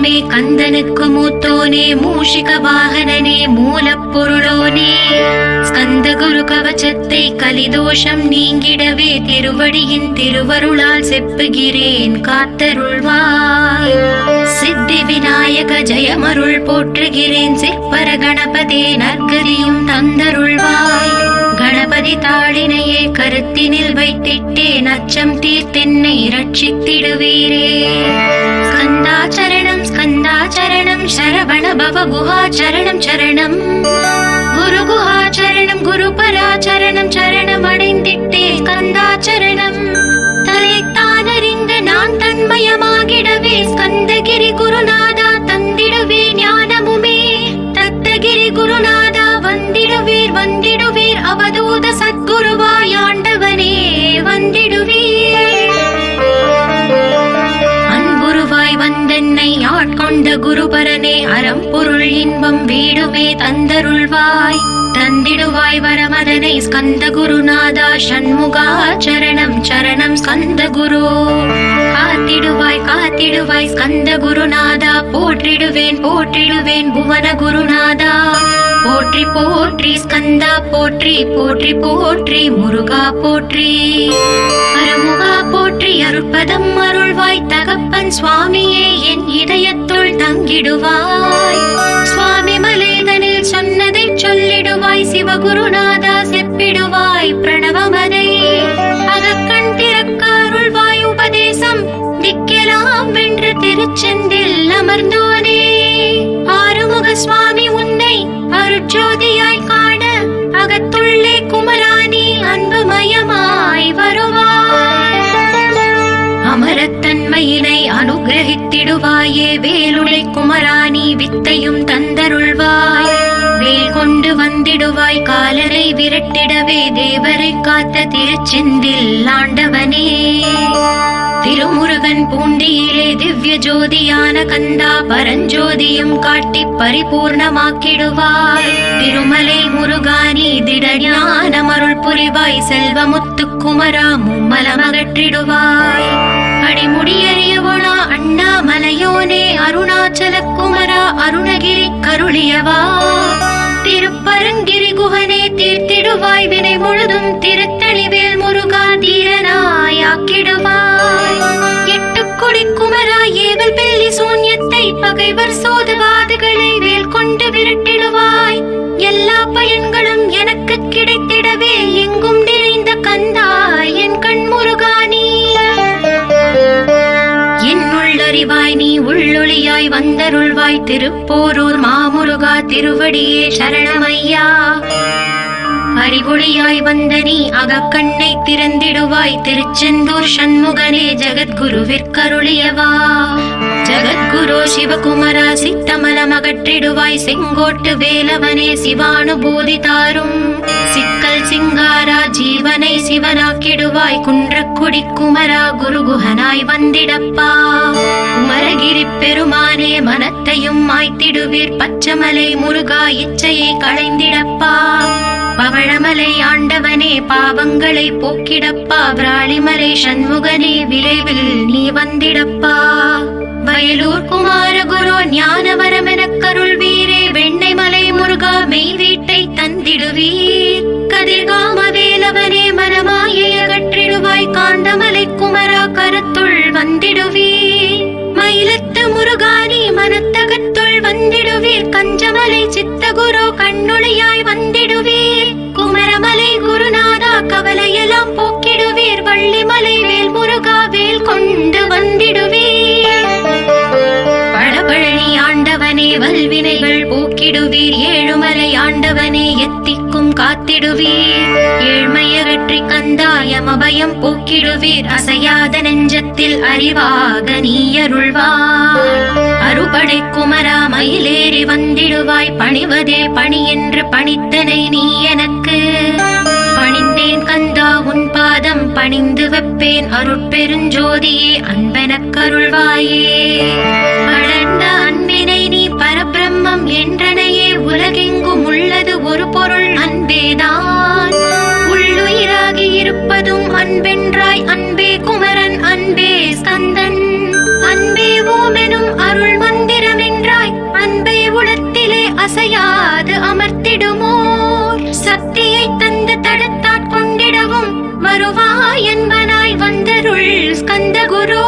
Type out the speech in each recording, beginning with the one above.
தெய்வமே கந்தனுக்கு மூத்தோனே மூஷிக வாகனனே மூலப்பொருளோனே ஸ்கந்த குரு கவச்சத்தை கலிதோஷம் நீங்கிடவே திருவடியின் திருவருளால் செப்புகிறேன் காத்தருள்வாய். சித்தி விநாயக ஜெயமருள் போற்றுகிறேன் சிற்பர கணபதே நற்கதியும் தந்தருள்வாய். கணபதி தாளினையே கருத்தினில் வைத்திட்டேன் அச்சம் தீர்த்தென்னை ரட்சித்திடுவீரே. ஸ்கந்தாச்சரணம் ஸ்கந்தாச்சரணம் சரவண பவ குஹாச்சரணம் சரணம் குரு குஹாச்சரணம் குரு பராச்சரணம் சரணம் அடைந்திட்டேன் ஸ்கந்தாச்சரணம். தலைத்தானறிந்து நான் தன்மயமாகிடவே ஸ்கந்தகிரி குருநாதா தந்திடுவே ஞானமுமே. தத்தகிரி குருநாதா வந்திடுவீர் வந்திடுவீர் அவதூத சத்குருவாய் ஆண்டவனே வந்திடுவீர். அன்புருவாய் வந்தென்னை ஆட்கொண்ட குருபரனே அறம்பொருள் இன்பம் வீடுமே தந்தருள்வாய். தந்திடுவாய் வரமதனை ஸ்கந்த குருநாதா ஷண்முகா சரணம் சரணம் ஸ்கந்த குரு. காத்திடுவாய் காத்திடுவாய் ஸ்கந்த குருநாதா போற்றிடுவேன் போற்றிடுவேன் புவன குருநாதா. போற்றி போற்றி ஸ்கந்தா போற்றி போற்றி போற்றி முருகா போற்றி. அருமுகா போற்றி அருட்பதம் அருள்வாய் தகப்பன் சுவாமியே என் இதயத்துள் தங்கிடுவாய். சுவாமி மலைதனில் சொன்னதை சொல்லிடுவாய் சிவகுருநாதா செப்பிடுவாய் பிரணவமதை. அகக்கண் திறக்க அருள்வாய் உபதேசம் திக்கெல்லாம் வென்று திருச்செந்தில் அமர்ந்தோனே. ஆறுமுக சுவாமி உன்னை அருட்ஜோதியாய் காண அகத்துள்ளே குமராணி அன்புமயமாய் வருவாய். அமரத்தன்மையினை அனுகிரகித்திடுவாயே வேலுளை குமராணி வித்தையும் தந்தருள்வாய். வேல் கொண்டு வந்திடுவாய் காலரை விரட்டிடவே தேவரை காத்த திருச்செந்தில் ஆண்டவனே. திருமுருகன் பூண்டியிலே திவ்ய ஜோதியான கந்தா பரஞ்சோதியும் காட்டி பரிபூர்ணமாக்கிடுவாய். திருமலை முருகானி திடஞானமருள் புரிவாய் செல்வமுத்து குமரா மும்மலமகற்றிடுவாய். அடிமுடியறியவளா அண்ணாமலையோனே அருணாச்சல குமரா அருணகிரி கருளியவா. திருப்பரங்கிரி குகனே தீர்த்திடுவாய் வினை முழுதும் திருத்தணிவேல் முருகா தீரனாயாக்கிடுவாய். எட்டுக்குடி குமரா ஏவல் பெல்லி சூன்யத்தை பகைவர் சோதவாதுகளை வேல் கொண்டு விரட்டிடுவாய். எல்லா பயன்களும் எனக்கு கிடைத்திடவே எங்கும் நிறைந்த கந்தா என் கண் முருகானி. என்னுள்ளறிவாய் நீ உள்ளொளியாய் வந்தருள்வாய் திருப்போரூர் மாமுருகா திருவடியே சரணமையா. அறிவொளியாய் வந்த நீ அகக்கண்ணை திறந்திடுவாய் திருச்செந்தூர் சண்முகனே ஜகத்குருவிற்கருளியவா. ஜகத்குரு சிவகுமரா சித்தமலம் அகற்றிடுவாய் செங்கோட்டு வேலவனே சிவானுபூதி தாரும். சிக்கல் சிங்காரா ஜீவனை சிவனாக்கிடுவாய் குன்றக்குடி குமரா குருகுஹனாய் வந்திடப்பா. குமரகிரி பெருமானே மனத்தையும் மாய்த்திடுவீர் பச்சமலை முருகா இச்சையை களைந்திடப்பா. பவழமலை ஆண்டவனே பாவங்களை போக்கிடப்பா. விராளிமலை சண்முகனே விரைவில் நீ வந்திடப்பா. வயலூர் குமார குரு ஞானவரமெனக் கருள்வீரே வெண்ணைமலை முருகா மெய் வீட்டை தந்திடுவீர். கதிர்காம வேலவனே மனமாயை அகற்றிடுவாய் காந்தமலை குமரா கருத்துள் வந்திடுவீர். மயிலத்து முருகானி மனத்தகத்துள் வந்திடுவீர். கஞ்சமலை சித்தகுரு கண்ணொளியாய் வந்திடுவீர். குமரமலை குருநாதா கவலையெல்லாம் போக்கிடுவீர். வள்ளிமலை வேல் முருகா வேல் கொண்டு வந்திடுவீர். பழபழனி ஆண்டவனே வல்வினைகள் போக்கிடுவீர். ஏழுமலை ஆண்டவனே எத்திக்கும் காத்திடுவீர். ஏழ்மையகற்றி கந்தாயமபயம் போக்கிடுவீர். அசையாத நெஞ்சத்தில் அறிவாக நீ அருள்வாய். அறுபடை குமரா மயிலேறி வந்திடுவாய். பணிவதே பணி என்று பணித்தனை நீ எனக்கு. பணிந்தேன் கந்தா உன் பாதம் பணிந்து வைப்பேன் அருட்பெருஞ்சோதியே அன்பெனக்கருள்வாயே. வளர்ந்த அன்பினை நீ பரபிரம்மம் என்றனையே உலகெங்கும் உள்ளது ஒரு பொருள் அன்பேதான். உள்ளுயிராகி இருப்பதும் அன்பென்றாய் அன்பே குமரன் அன்பே ஸ்கந்தன். அன்பே ஓமெனும் அருள் மந்திர என்பனாய் வந்தருள் ஸ்கந்த குரு.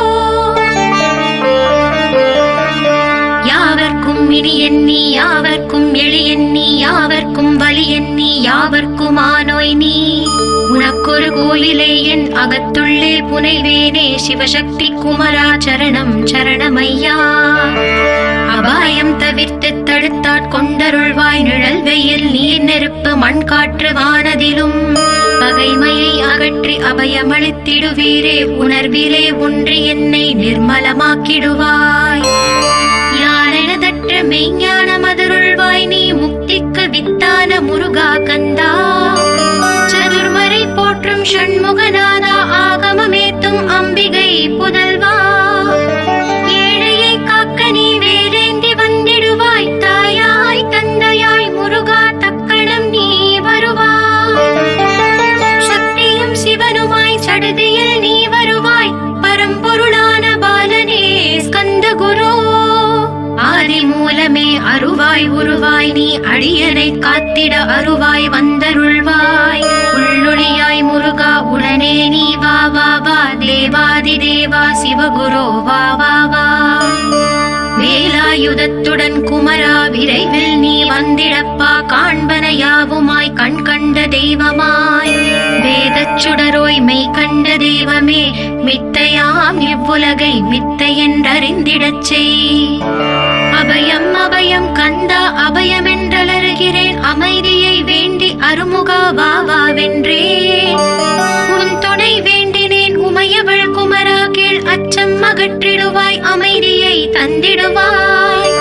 யாவர்க்கும் இனி எண்ணி யாவர்க்கும் எளி எண்ணி யாவர்க்கும் வலி எண்ணி யாவர்க்கும் ஆனோய் நீ. உனக்கொரு கோயிலே என் அகத்துள்ளே புனைவேனே சிவசக்தி குமரா சரணம் சரணமையா. அபாயம் தவிர்த்து தடுத்தாட் கொண்டருள்வாய் நிழல் வெயில் நீர் நெருப்பு மண் காற்று வானதிலும். பகைமையை அகற்றி அபயமளித்திடுவீரே உணர்விலே ஒன்றி என்னை நிர்மலமாக்கிடுவாய். யாரெனதற்ற மெய்ஞான மதுருள்வாய் நீ முக்திக்கு வித்தான முருகா கந்தா. சதுர்மறை போற்றும் ஷண்முகநாதா ஆகமமேத்தும் அம்பிகை புதல்வா. ஏழையை காக்க நீ வேலேந்தி வந்திடுவாய் தாயாய் தந்தையாய் முருகா தக்கணம் நீ வருவாய். சக்தியும் சிவனுமாய் சடுதியில் நீ வருவாய் பரம்பொருளான பாலனே ஸ்கந்த குரு. ஆதி மூலமே அருவாய் உருவாய் நீ அடியனை காத்திட அருவாய் வந்தருள்வாய். உள்ளொளியாய் முருகா உடனே நீ வா வா வா தேவாதி தேவா சிவகுரு வா வா வா. வேலாயுதத்துடன் குமரா விரைவில் நீ வந்திடப்பா காண்பன யாவுமாய் கண் கண்ட தெய்வமாய். வேதச் சுடரோய் மெய் கண்ட தெய்வமே மித்தையாம் இவ்வுலகை மித்தை என்றறிந்திடச் செய். அபயம் அபயம் கந்தா அபயம் என்றலறுகிறேன் அமைதியை வேண்டி அருமுகா வா வா வென்றேன். உன் துணை வேண்டினேன் உமையவள் குமரா கேள் அச்சம் அகற்றிடுவாய் அமைதியை தந்திடுவாய்.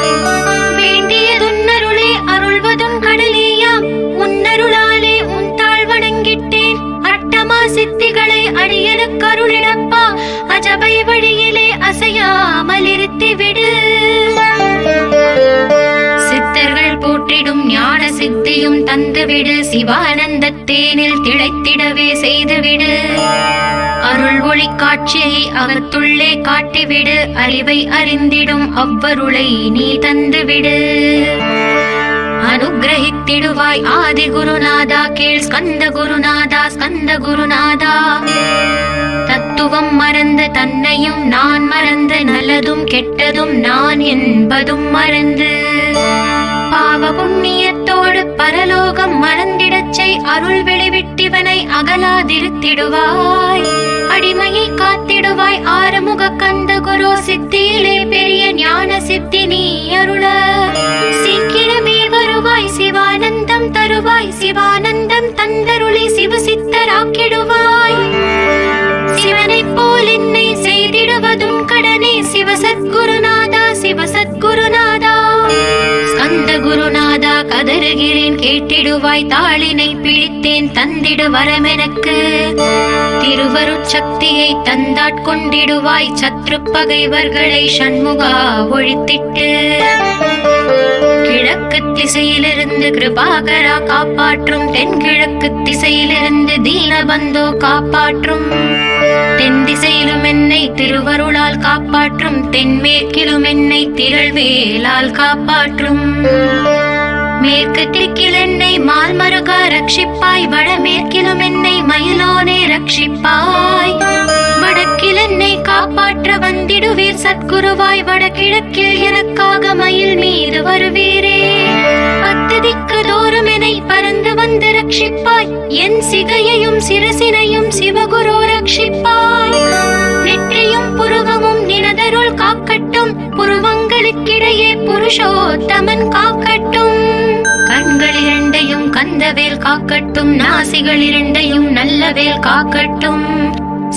வேண்டியதுன்னருளே அருள்வதும் கடலேயாம் உன்னருளாலே உன் தாழ் வணங்கிட்டேன். அட்டமா சித்திகளை அடியனுக்கு அருளிடப்பா அஜபை வழியிலே அசையாமல் இருத்திவிடு. சித்தர்கள் போற்றிடும் ஞான சித்தியும் தந்துவிடு சிவானந்த தேனில் திளைத்திடவே செய்துவிடு. அருள் ஒளி காட்சியை அகத்துள்ளே காட்டிவிடு அறிவை அறிந்திடும் அவ்வருளை நீ தந்துவிடு. அனுகிரகித்திடுவாய் ஆதி குருநாதா கேள் ஸ்கந்த குருநாதா ஸ்கந்த குருநாதா. தத்துவம் மறந்து தன்னையும் நான் மறந்து நல்லதும் கெட்டதும் நான் என்பதும் மறந்து பாவ புண்ணியத்தோடு பரலோகம் மறந்திடச்சை அருள் வெளிவிட்டிவனை அகலாதிருத்திடுவாய். அடிமையை காத்திடுவாய் ஆறுமுக கந்த குரு சித்தியிலே பெரிய ஞான சித்தி நீ அருள. சீக்கிரமே வருவாய் சிவானந்தம் தருவாய் சிவானந்தம் தந்தருளி சிவசித்தராக்கிடுவாய். சிவனை போல் என்னை செய்திடுவதும் கடனே சிவசத்குருநாதா சிவசத்குருநாதா. ஸ்கந்த குருநாதா கதறுகிறேன் கேட்டிடுவாய் தாளினை பிடித்தேன் தந்திடு வரமெனக்கு. திருவருட்சக்தியை தந்தாட்கொண்டிடுவாய் சத்ரு பகைவர்களை ஷண்முகா ஒழித்திட்டு. கிழக்கு திசையிலிருந்து கிருபாகரா காப்பாற்றும் தென்கிழக்கு திசையிலிருந்து தீனபந்தோ காப்பாற்றும். தென் திசையிலும் என்னை திருவருளால் காப்பாற்றும் தென்மேற்கிலும் என்னை திரள்வேலால் காப்பாற்றும். மேற்கு திக்கில் என்னை மால்மருகா ரட்சிப்பாய் வடமேற்கிலும் என்னை மயிலோனே ரட்சிப்பாய். வடக்கில் என்னை காப்பாற்ற வந்திடுவீர் சத்குருவாய் வடகிழக்கில் எனக்காக மயில் மீது வருவீரே. பத்து திக்கு தோறும் என்னை பறந்து வந்து ரட்சிப்பாய் என் சிகையையும் சிரசினையும் சிவகுரு ரட்சிப்பாய். நெற்றியும் புருவமும் நினதருள் காக்கட்டும் புருவங்களுக்கிடையே புருஷோத்தமன் காக்கட்டும். கண்கள் இரண்டையும் கந்தவேல் காக்கட்டும் நாசிகள் இரண்டையும் நல்லவேல் காக்கட்டும்.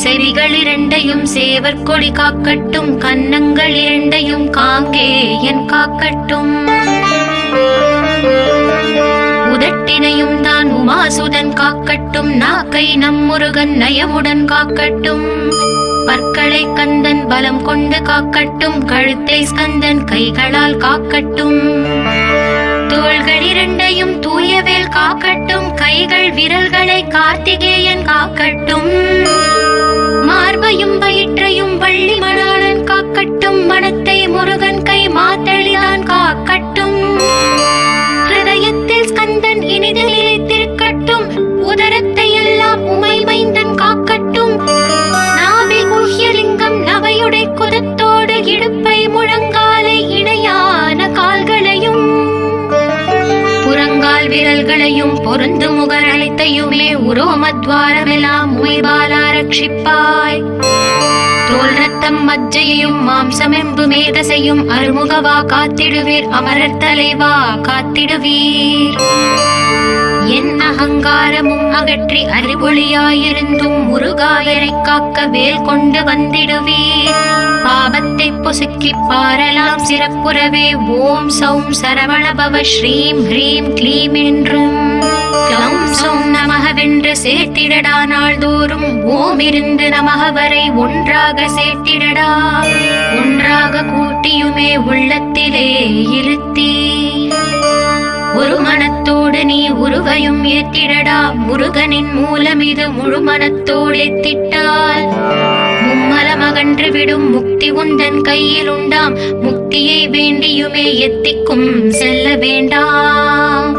செவிகள் இரண்டையும் சேவர் கொடி காக்கட்டும் கன்னங்கள் இரண்டையும் காங்கேயன் காக்கட்டும். உதட்டினையும் தான் உமாசுதன் காக்கட்டும் நாக்கை நம் முருகன் நயமுடன் காக்கட்டும். பற்களை கந்தன் பலம் கொண்டு காக்கட்டும் கழுத்தை ஸ்கந்தன் கைகளால் காக்கட்டும். தோள்கள் இரண்டையும் தூயவேல் காக்கட்டும் கைகள் விரல்களை கார்த்திகேயன் காக்கட்டும். மார்பையும் வயிற்றையும் வள்ளி மணாளன் காக்கட்டும் மனத்தை முருகன் கை மாத்தளிதான் காக்கட்டும். ஹிருதயத்தில் ஸ்கந்தன் இனிதில் நிலைத்திருக்கட்டும் உதரத்தை எல்லாம் உமை மைந்தன் காக்கட்டும். பொருந்து முகர் அனைத்தையுமே உரோமத்வாரமெல்லாம் உமைபாலா ரட்சிப்பாய். தோல் ரத்தம் மஜ்ஜையையும் மாம்சமெம்பு மேதசையும் அருமுகவா காத்திடுவீர், அமரர் தலைவா காத்திடுவீர். என் அகங்காரமும் அகற்றி அறிவொளியாயிருந்தும் முருகாயரை காக்க வேல் கொண்டு வந்திடுவீர். பாவத்தை பொசுக்கி பாரலாம் சிறப்புறவே ஓம் சௌம் சரவணபவ ஸ்ரீம் ஹ்ரீம் க்ளீம் என்றும் க்ளௌம் சௌம் நமகவென்று சேர்த்திடடா. நாள்தோறும் ஓம் இருந்து நமக வரை ஒன்றாக சேர்த்திடடா. ஒன்றாக கூட்டியுமே உள்ளத்திலே இருத்தி ஒரு மனத்தோடு நீ உருவையும் ஏத்திடடா. முருகனின் மூலம் இது முழு மனத்தோடு ஏத்திட்டால் மும்மலமகன்று விடும் முக்தி உந்தன் கையில் உண்டாம். முக்தியை வேண்டியுமே எத்திக்கும் செல்ல வேண்டாம்.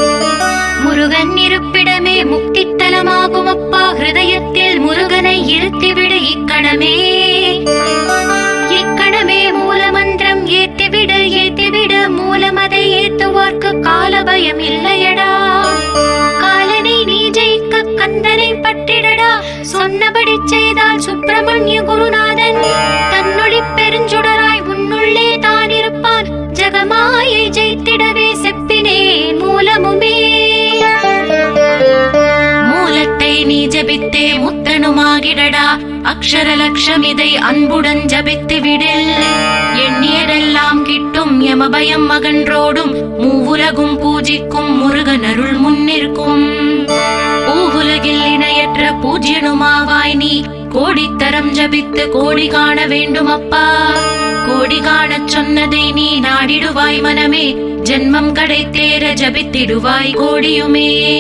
முருகன் இருப்பிடமே முக்தி தலமாகும் அப்பா. ஹிருதயத்தில் முருகனை இருத்திவிடு இக்கணமே. இக்கணமே மூலமந்திரம் ஏத்திவிடு ஏத்திவிடு. மூலமதை ஏத்துவார்க்கு கால பயம் இல்லையடா. காலனை நீ ஜெயிக்க கந்தனை பற்றிடடா. சொன்னபடி செய்தால் சுப்பிரமணிய குருநாதன் தன்னொளி பெருஞ்சுடராய் உன்னுள்ளே தான் இருப்பான். ஜகமாயை ஜெயித்திடவே செப்பினேன் மூலமுமே. மூலத்தை நீ ஜபித்தே முத்தனுமாகிடடா. அக்ஷர லட்சம் இதை அன்புடன் ஜபித்து விடில். எண்ணியரெல்லாம் கிட்டும் யமபயம் மகன்றோடும். மூவுலகும் பூஜிக்கும் முருகன் அருள் முன்னிற்கும். பூவுலகில் இணையற்ற பூஜ்யனுமாவாய் நீ. கோடித்தரம் ஜபித்து கோடி காண வேண்டும் அப்பா. கோடி காணச் சொன்னதை நீ நாடிடுவாய் மனமே. ஜென்மம் கடை தேர ஜபித்திடுவாய் கோடியுமே.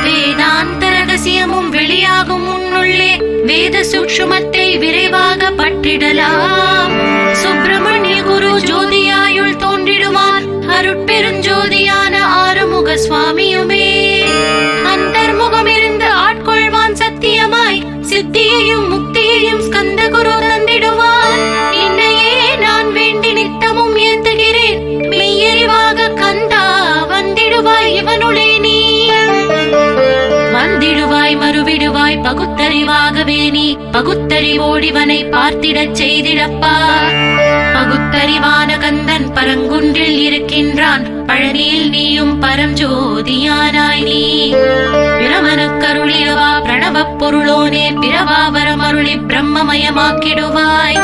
வேதாந்த ரகசியமும் வெளியாகும் உன்னுள்ளே. வேத சூக்ஷ்மத்தை விரைவாக பற்றிடலாம். சுப்பிரமணிய குரு ஜோதியாயுள் தோன்றிடுவார். அருட்பெருஞ்சோதியான ஆறுமுக சுவாமியுமே. அந்தர்முகம் இருந்து ஆட்கொள்வான் சத்தியமாய். சித்தியையும் முக்தியையும் ஸ்கந்த குரு தந்திடுவார். என்னையே நான் வேண்டி நித்தமும் ஏந்துகிறேன். மெய்யறிவாக கந்தா வந்திடுவாய் இவனுளே நீ. வந்திடுவாய் மறுவிடுவாய் பகுத்தறிவாகவே நீ. பகுத்தறிவோடிவனை பார்த்திடச் செய்திடப்பா. பகுத்தறிவான கந்தன் பரங்குன்றில் இருக்கின்றான். பழனியில் நீயும் பரஞ்சோதியானாய் நீ. பிரமனுக்கருளியவா பிரணவப் பொருளோனே. பிறவாவரம் அருளி பிரம்மமயமாக்கிடுவாய்.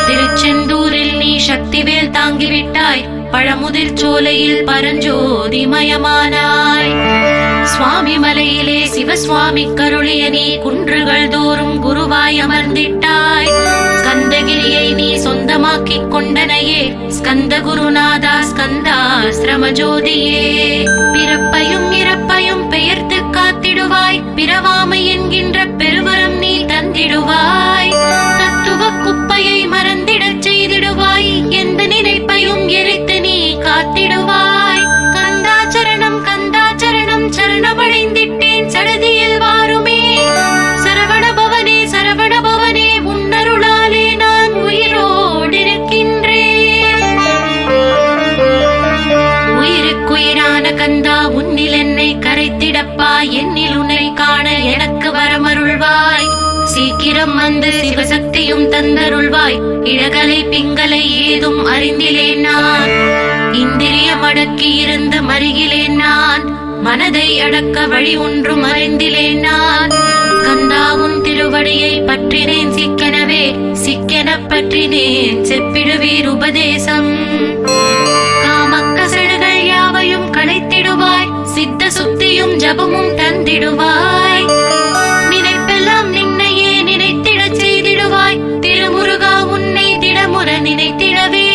திருச்செந்தூரில் நீ சக்திவேல் தாங்கிவிட்டாய். பழமுதிர் சோலையில் பரஞ்சோதிமயமானாய். சுவாமி மலையிலே சிவசுவாமி கருளிய நீ. குன்றுகள் தோறும் குருவாய் அமர்ந்திட்டாய். ஸ்கந்தகிரியை நீ சொந்தமாக்கிக் கொண்டனையே. ஸ்கந்த குருநாதா ஸ்கந்தாஸ்ரம ஜோதியே. பிறப்பையும் இறப்பையும் பெயர்த்து காத்திடுவாய். பிறவாமை என்கின்ற பெருவரம் நீ தந்திடுவாய். தத்துவ குப்பையை மறந்திடச் செய்திடுவாய். எந்த நினைப்பையும் எரித்து நீ காத்திடுவாய். கந்தாச்சரணம் கந்தாச்சரணம் சரணமடைந்திட்டேன் சடதியில் வாருமே. சரவண பவனே சரவண பவனே உன்னருளாலே நான் உயிரோடிருக்கின்றேன். உயிருக்குயிரான கந்தா உன்னில் என்னை கரைத்திடப்பா. என்னில் உன்னை காண எனக்கு வரமருள்வாய். சீக்கிரம் வந்து சிவசக்தியும் தந்தருள்வாய். இழகலை பிங்களை ஏதும் அறிந்திலேன் நான். இந்திரியம் அடக்கி இருந்த மருகிலேன் நான். மனதை அடக்க வழி ஒன்றும் அறிந்திலேன் நான். கந்தாவும் திருவடியை பற்றினேன் சிக்கெனவே. சிக்கென பற்றினேன் செப்பிடுவீர் உபதேசம். காமக்கசடுகள் யாவையும் களைத்திடுவாய். சித்த சுத்தியும் ஜபமும் தந்திடுவாய். நினைப்பெல்லாம் நின்னையே நினைத்திடச் செய்திடுவாய். திருமுருகா உன்னை திடமுற நினைத்திடவே.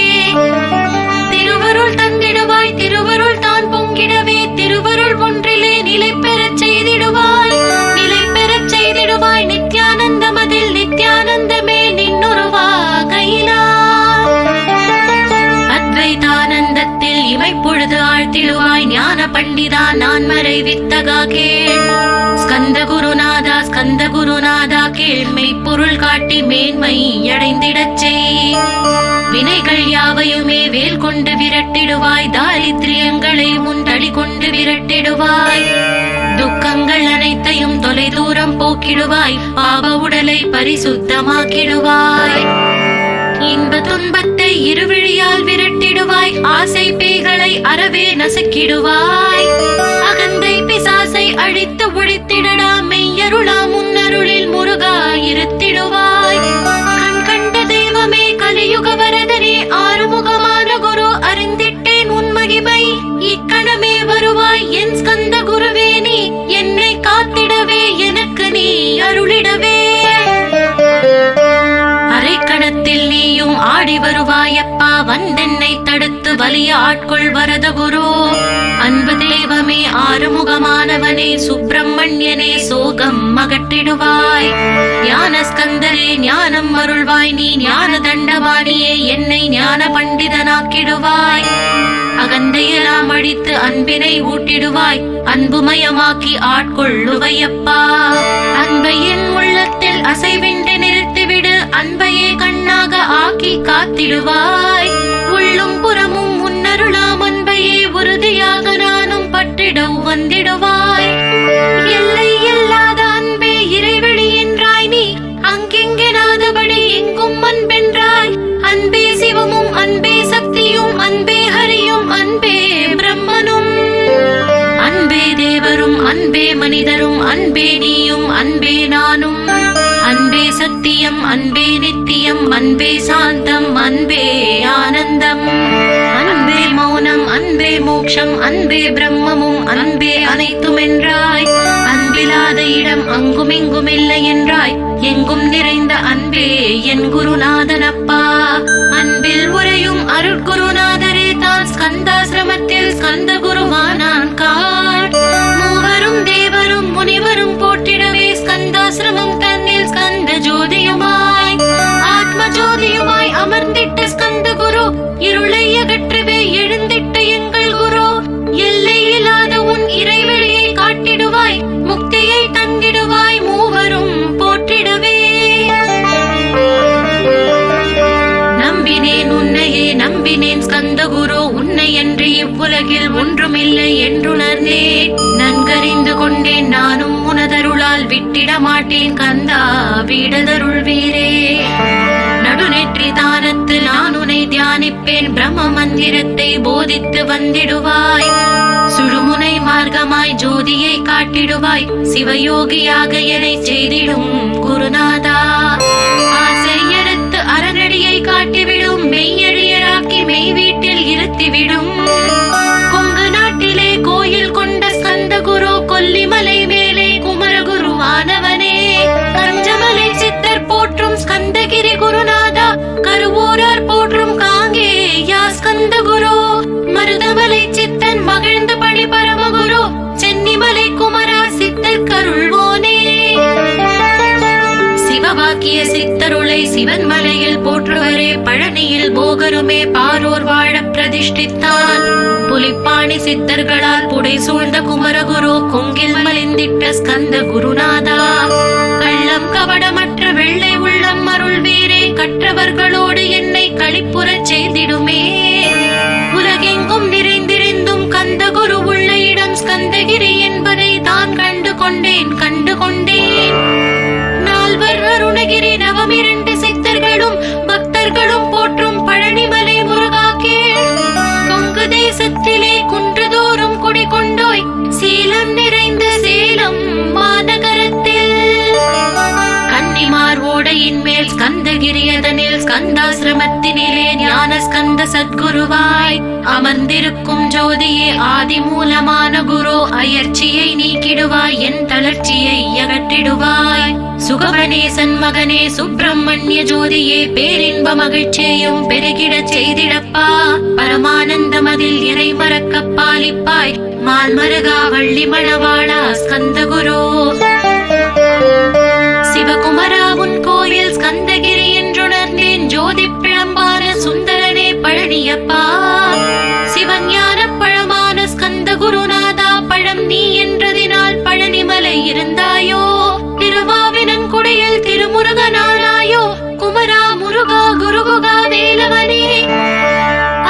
திருவருள் தந்திடுவாய். திருவருள் தான் பொங்கிடவே. திருவருள் ஒன்றிலே நிலை பெறச் செய்திடுவாய். நிலை பெறச் செய்திடுவாய். நித்யானந்தம் அதில் நித்யானந்தமே நின்னுருவாகையினார். அத்வைதானந்தத்தில் இமைப்பொழுது ஆழ்த்திடுவாய். ஞான பண்டிதா நான் மறை வித்தகா கேள். ஸ்கந்த குருநாதா ஸ்கந்த குருநாதா கேள். மெய்ப்பொருள் காட்டி மேன்மை அடைந்திடச் செய். வினைகள் யாவையுமே வேல் கொண்டு விரட்டிடுவாய். தாரித்ரியங்களை முன் தடி கொண்டு விரட்டிடுவாய். துக்கங்கள் அனைத்தையும் தொலை தூரம் போக்கிடுவாய், பாவ உடலை பரிசுத்தமாக்கிடுவாய். இன்ப துன்பத்தை இருவிழியால் விரட்டிடுவாய், ஆசை பேய்களை அறவே நசுக்கிடுவாய். அகந்தை பிசாசை அழித்து ஒழித்திடடா, மெய்யருளா முன்னருளில் முருகா இருத்திடுவாய். கண் கண்ட தெய்வமே கலியுக வரதனே, ஆறுமுகமான குரு அறிந்திட்டேன் உன் மகிமை. இக்கணமே வருவாய் என் ஸ்கந்த குருவே, நீ என்னை காத்திடவே எனக்கு நீ அருளிடவே. அரைக்கணத்தில் நீயும் ஆடி வருவாயப்பா, வந்தென்னை தடுத்து வலிய ஆட்கொள் வரத குரு. அன்பு தெய்வமே ஆறுமுகமானவனே, சுப்பிரமணியனே சோகம் அகற்றிடுவாய். ஞான ஸ்கந்தரே ஞானம் அருள்வாய், நீ ஞான தண்டவாணியே என்னை ஞான பண்டிதனாக்கிடுவாய். அகந்தையெல்லாம் அழித்து அன்பினை ஊட்டிடுவாய், அன்புமயமாக்கி ஆட்கொள்ளுவையப்பா. அன்பையின் உள்ளத்தில் அசைவின்றி நிறுத்திவிடு, அன்பையே கண்ணாக ஆக்கி காத்திடுவாய். உள்ளும் புறமும் முன்னருளாம் அன்பையே உறுதியாக நானும் பற்றிட வந்திடுவாய். எல்லை இல்லாத அன்பே இறைவழி என்றாய், நீ அங்கெங்கெனாதபடி எங்கும் அன்பென்றாய். அன்பே சிவமும் அன்பே சக்தியும் அன்பே ஹரியும் அன்பே பிரம்மனும். அன்பே தேவரும் அன்பே மனிதரும் அன்பே நீயும் அன்பே நானும். அன்பே சத்தியம் அன்பே நித்தியம் அன்பே சாந்தம் அன்பே ஆனந்தம். அன்பே மௌனம் அன்பே மோட்சம் அன்பே பிரம்மமும் அன்பே அனைத்தும் என்றாய். அன்பிலாத இடம் அங்கும் இங்கும் இல்லை என்றாய், எங்கும் நிறைந்த அன்பே என் குருநாதனப்பா. அன்பில் உரையும் அருட்குருநாதரே தான், ஸ்கந்தாசிரமத்தில் ஸ்கந்த குருவானான் காண். மூவரும் தேவரும் முனிவரும் போற்றிடவே, ஸ்கந்தாசிரமம் தன்னில் ஸ்கந்த ஜோதியுமாய் ஆத்ம ஜோதியுமாய் அமர்ந்திட்ட ஸ்கந்த குரு, இருளை அகற்றவே எழுந்திட்ட எங்கள் குரு. எல்லை இல்லாத உன் இறைவெளியை காட்டிடுவாய், முக்தியை தந்திடுவாய், மூவரும் போற்றிடவே. நம்பினேன் உன்னையே நம்பினேன் ஸ்கந்த குரு, உன்னை என்று இவ்வுலகில் ஒன்றுமில்லை என்றுணர்ந்தேன். நன்கறிந்து கொண்டேன் நானும் உனதருளால் விட்டிட மாட்டேன் கந்தா வீடதருள் வீரே. நடுநெற்றி தானத்து நான் உன்னை தியானிப்பேன், பிரம்ம மந்திரத்தை போதித்து வந்திடுவாய். சுழுமுனை மார்க்கமாய் ஜோதியை காட்டிடுவாய், சிவயோகியாக என்னை செய்திடும் குருநாதா. ஆசையறுத்து அறநடியை காட்டிவிடும், மெய்யழியராக்கி மெய் வீட்டில் இருத்திவிடும். கொங்கு நாட்டிலே கோயில் கொண்ட ஸ்கந்த குரு, கொல்லிமலை மேலே குமரகுருவானவனே. கஞ்சமலை சித்தர் போற்றும் ஸ்கந்தகிரி குருநாதா, கருவூரார் போற்றும் காங்கேயா ஸ்கந்த குரு. மருதமலை சித்தன் மகிழ்ந்து பழி பரமகுரு, சென்னிமலை குமரா சித்தர் கருள்வோனே. சிவவாக்கிய சித்தருளை சிவன் மலையில் போற்றுவரே, பழனியில் போகருமே பாரோர் வாழ பிரதிஷ்டித்தான். புலிப்பாணி சித்தர்களால் புடை சூழ்ந்த குமரகுரு, கொங்கில் மலிந்திட்ட ஸ்கந்த குருநாதா. கள்ளம் கவடமற்ற வெள்ளை உள்ளம் அருள் வீரே, கற்றவர்களோடு என்னை களிப்புறச் செய்திடுமே. உலகெங்கும் நிறைந்திருந்தும் கந்த குரு உள்ள இடம் ஸ்கந்தகிரி என்பதை தான் கண்டு கொண்டேன். நால்வர் அருணகிரி நவமிரண்டு சித்தர்களும் பக்தர்களும் போற்றும் பழனிமலை முருகா கேள். கொங்கு தேசத்திலே குன்றுதோறும் குடிகொண்டோய், சீலம் நிறைந்த சேலம் மாநகரத்தில். கன்னிமார் ஓடையின் மேல் ஸ்கந்தகிரி, அதனில் ஸ்கந்தாசிரமத்தினிலே ஞான ஸ்கந்த சத்குருவாய் அமர்ந்திருக்கும் ஜோதியே ஆதி மூலமான குரு. அயற்சியை நீக்கிடுவாய், என் தளர்ச்சியை அகற்றிடுவாய். சுகவனேசன் மகனே சுப்பிரமணிய ஜோதியே, பேரின்ப மகிழ்ச்சியையும் பெருகிடச் செய்திடப்பா. பரமானந்தமதில் இறை மறக்க பாலிப்பாய், மால்மருகா வள்ளி மணவாளா ஸ்கந்த குரு. சிவகுமரா உன் கோயில் ஸ்கந்தகிரி என்றுணர்ந்தேன், ஜோதி பிழம்பான சுந்தரனே பழனியப்பா. சிவஞான பழமான ஸ்கந்த குருநாதா, பழம் நீ என்றதினால் பழனிமலை இருந்தாயோ. திருவாவினன் குடியில் திருமுருகனானாயோ, குமரா முருகா குருகுகா வேலவனே.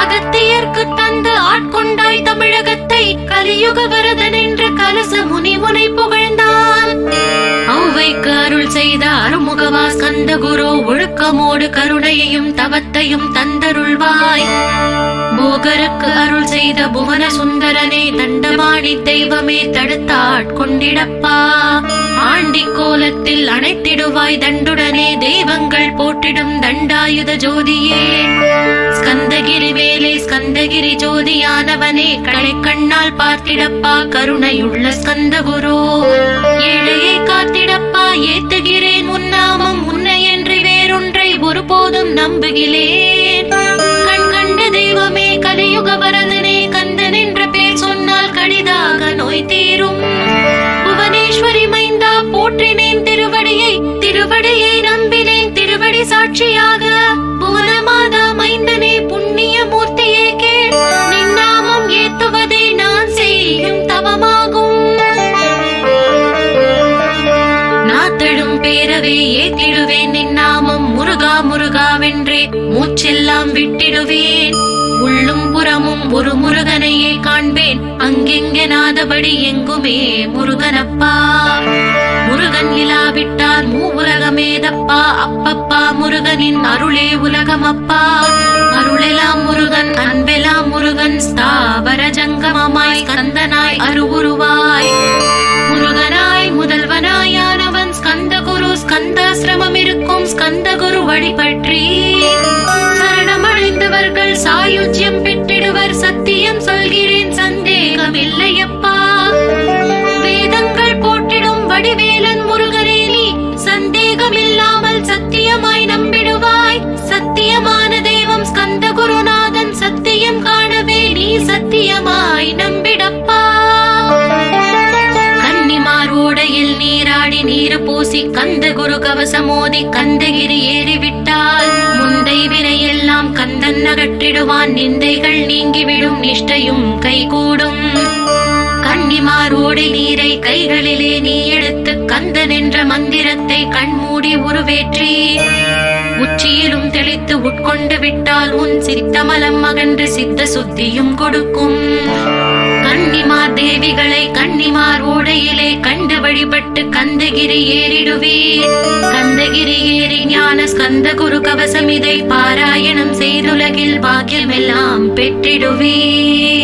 அகத்தியர்க்கு தந்து ஆட்கொண்டாய் தமிழகத்தை, கலியுக வரதன் என்று கலச முனி உனை புகழ்ந்தான். ஔவைக்கு அருள் செய்த அருமுகவா ஸ்கந்த குரு, ஒழுக்கமோடு கருணையையும் தவத்தையும் தந்தருள்வாய். போகருக்கு அருள் செய்த புவன சுந்தரனே, தண்டபாணி தெய்வமே தடுத்தாட்கொண்டிடப்பா. ஆண்டி கோலத்தில் அணைத்திடுவாய் தண்டுடனே, தெய்வங்கள் போற்றிடும் தண்டாயுத ஜோதியே. ஸ்கந்தகிரி வேலே ஸ்கந்தகிரி ஜோதியானவனே, களை கண்ணால் பார்த்திடப்பா கருணையுள்ள ஸ்கந்த குரு. ஏழையை காத்திடப்பா ஏத்துகிறேன் உன்னாமம், உன்னை என்று வேறொன்றை ஒருபோதும் நம்புகிறேன். கண் கண்ட தெய்வமே கலியுக வரதனே, கந்தன் என்ற பேர் சொன்னால் கடிதாக நோய் தீரும். புவனேஸ்வரி மைந்தா போற்றினேன் திருவடியை, திருவடியை நம்பினேன் திருவடி சாட்சியாக. புவனமாதா மைந்தனே புண்ணிய மூர்த்தியே கேள், நின்னாமம் ஏத்துவதே நான் செய்யும் தவமாகும். நாத்தடும் பேரவே ஏத்திடுவேன் நின்னாமம், முருகா முருகாவென்றே மூச்செல்லாம் விட்டிடுவேன். உள்ளும் புறமும் ஒரு முருகனையே காண்பேன், அங்கெங்கெனாதபடி எங்குமே முருகனப்பா. முருகன் இலாவிட்டால் மூவுலகமேதப்பா, அப்பப்பா முருகனின் அருளே உலகமப்பா. அருளெல்லாம் முருகன் அன்பெல்லாம் முருகன், ஸ்தாவர ஜங்கமமாய் ஸ்கந்தனாய் அருவுருவாய். முருகனாய் முதல்வனாயானவன் ஸ்கந்த குரு, ஸ்கந்தாசிரமம் இருக்கும் ஸ்கந்த குரு வழிபற்றி சரணமடைந்தவர்கள் சாயுஜ்யம் பெற்றிடுவர். சத்தியம் சொல்கிறேன் சந்தேகம் இல்லையப்பா. வேதங்கள் போற்றிடும் வடிவேலன் முருகனே, நீ சந்தேகம் இல்லாமல் சத்தியமாய் நம்பிடுவாய். சத்தியமான தெய்வம் ஸ்கந்த குருநாதன், சத்தியம் காணவே நீ சத்தியமாய் நம்பிடப்பா. கன்னிமாரோடையில் நீராடி நீரு பூசி கந்த குரு கவசமோதி கந்தகிரி ஏறிவிட்டால் முந்தை வினையெல்லாம் கந்தன் அகற்றிடுவான். நிந்தைகள் நீங்கிவிடும், நிஷ்டையும் கைகூடும். கன்னிமாரோடை நீரை கைகளிலே நீ எடுத்து கந்தன் என்ற மந்திரத்தை கண்மூடி உருவேற்றி உச்சியிலும் தெளித்து உட்கொண்டு விட்டால் உன் சித்தமலம் அகன்று சித்த சுத்தியும் கொடுக்கும். கன்னிமார் தேவிகளை கன்னிமார் ஓடையிலே கண்டு வழிபட்டு கந்தகிரி ஏறிடுவீர். கந்தகிரி ஏறி ஞான ஸ்கந்த குரு கவசம் இதை பாராயணம் செய்துலகில் பாக்கியமெல்லாம் பெற்றிடுவீர்.